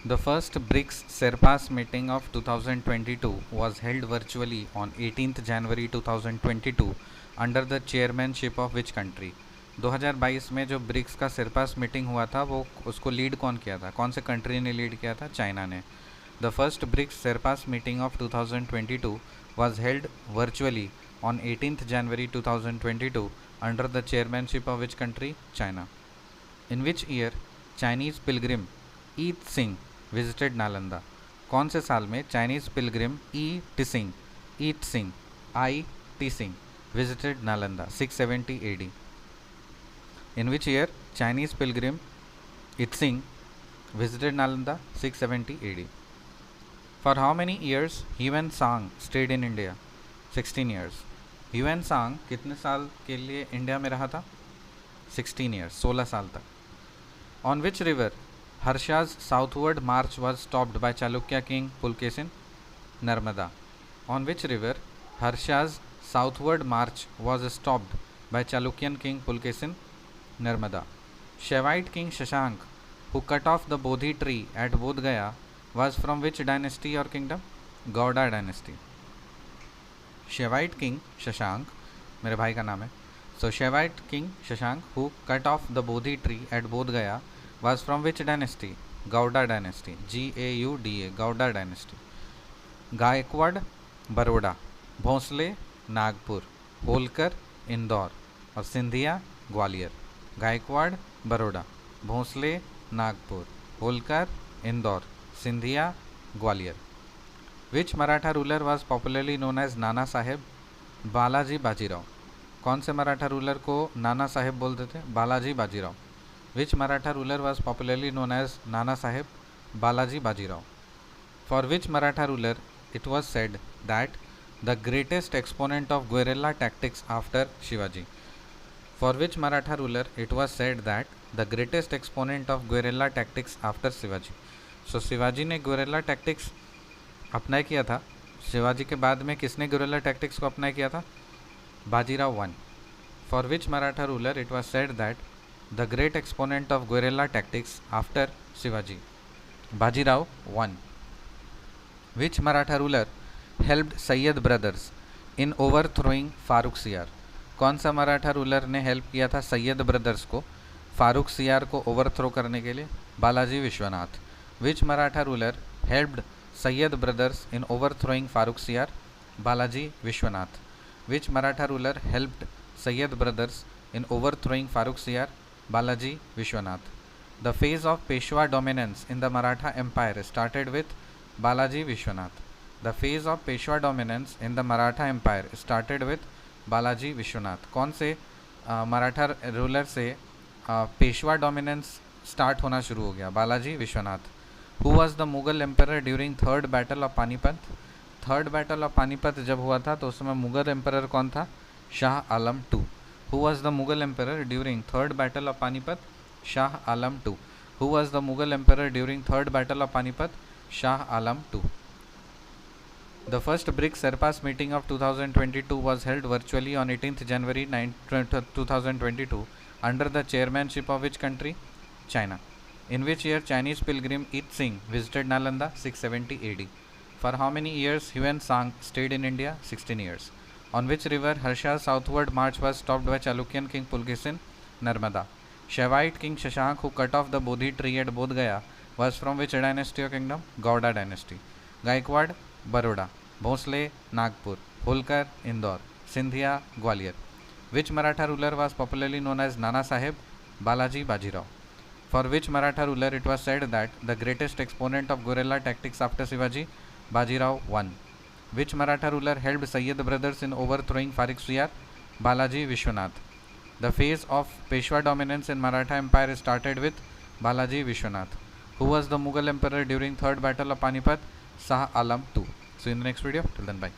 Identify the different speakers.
Speaker 1: The first BRICS SERPAS meeting of 2022 was held virtually on 18th January 2022 under the chairmanship of which country? 2022 में जो BRICS का Sherpas meeting हुआ था वो उसको लीड कौन किया था, कौन से कंट्री ने लीड किया था? चाइना ने. The first BRICS sherpas meeting of 2022 was held virtually on 18th January 2022 under the chairmanship of which country? China. In which year Chinese pilgrim I Tsing visited Nalanda? कौन से साल में Chinese pilgrim I Tsing visited Nalanda? 670 AD. In which year Chinese pilgrim Itzing visited Nalanda? 670 AD. For how many years Yuan Sang stayed in India? 16 years. Yuan Sang कितने साल के लिए India में रहा था? 16 years, 16 साल तक. On which river Harsha's southward march was stopped by Chalukya king Pulkesin? Narmada. On which river Harsha's southward march was stopped by Chalukyan king Pulkesin? Narmada. Shaivite king Shashank, who cut off the Bodhi tree at Bodh Gaya, was from which dynasty or kingdom? Gauda dynasty. Shaivite king Shashank, मेरे भाई का नाम है. So Shaivite king Shashank, who cut off the Bodhi tree at Bodh Gaya, was from which dynasty? Gauda dynasty. Gauda, Gauda dynasty. Gaikwad Baroda, Bhonsle Nagpur, Holkar Indore और Scindia Gwalior. Gaekwad Baroda, Bhonsle Nagpur, Holkar Indore, Scindia Gwalior. Which Maratha ruler was popularly known as Nana Saheb? Balaji Bajirao. कौन से Maratha ruler को नाना साहेब बोलते थे? Balaji Bajirao. Which Maratha ruler was popularly known as Nana Saheb? Balaji Bajirao. For which Maratha ruler it was said that the greatest exponent of guerrilla tactics after Shivaji? For which Maratha ruler it was said that the greatest exponent of guerrilla tactics after Shivaji? So Shivaji ने guerrilla tactics apply किया था. शिवाजी के बाद में किसने guerrilla tactics को apply किया था? Bajirao one. For which Maratha ruler it was said that the great exponent of guerrilla tactics after Shivaji? Bajirao one. Which Maratha ruler helped Sayyid brothers in overthrowing Farooq सियार? कौन सा मराठा रूलर ने हेल्प किया था Syed brothers को फारूक सियार को ओवरथ्रो करने के लिए? Balaji Vishwanath. Which Maratha ruler helped Sayyid brothers in overthrowing Farrukhsiyar? Balaji Vishwanath. Which Maratha ruler helped Sayyid brothers in overthrowing Farrukhsiyar? Balaji Vishwanath. The phase of Peshwa dominance in the Maratha empire started with Balaji Vishwanath. The phase of Peshwa dominance in the Maratha Empire started with Balaji Vishwanath. कौन से Maratha ruler से Peshwa dominance start होना शुरू हो गया? Balaji Vishwanath. Who was the Mughal emperor during third battle of Panipat? Third battle of Panipat जब हुआ था तो उस समय मुगल एम्परर कौन था? Shah Alam two. Who was the Mughal emperor during third battle of Panipat? Shah Alam two. Who was the Mughal emperor during third battle of Panipat? Shah Alam II. The first BRICS SERPAS meeting of 2022 was held virtually on 18th January 2022 under the chairmanship of which country? China. In which year Chinese pilgrim Yi Tsing visited Nalanda? 670 AD. For how many years Yuan Sang stayed in India? 16 years. On which river Harsha's southward march was stopped by Chalukyan king Pulkesin? Narmada. Shaivite king Shashank, who cut off the Bodhi tree at Bodh Gaya, was from which dynasty or kingdom? Gauda dynasty. Gaikwad Baroda, Bhonsle Nagpur, Holkar Indore, Scindia Gwalior. Which Maratha ruler was popularly known as Nana Sahib? Balaji Bajirao. For which Maratha ruler it was said that the greatest exponent of guerrilla tactics after Shivaji? Bajirao I. Which Maratha ruler helped Sayyid brothers in overthrowing Farrukh Siyar? Balaji Vishwanath. The phase of Peshwa dominance in Maratha Empire started with Balaji Vishwanath. Who was the Mughal emperor during third battle of Panipat? Shah Alam II. See you in the next video. Till then, bye.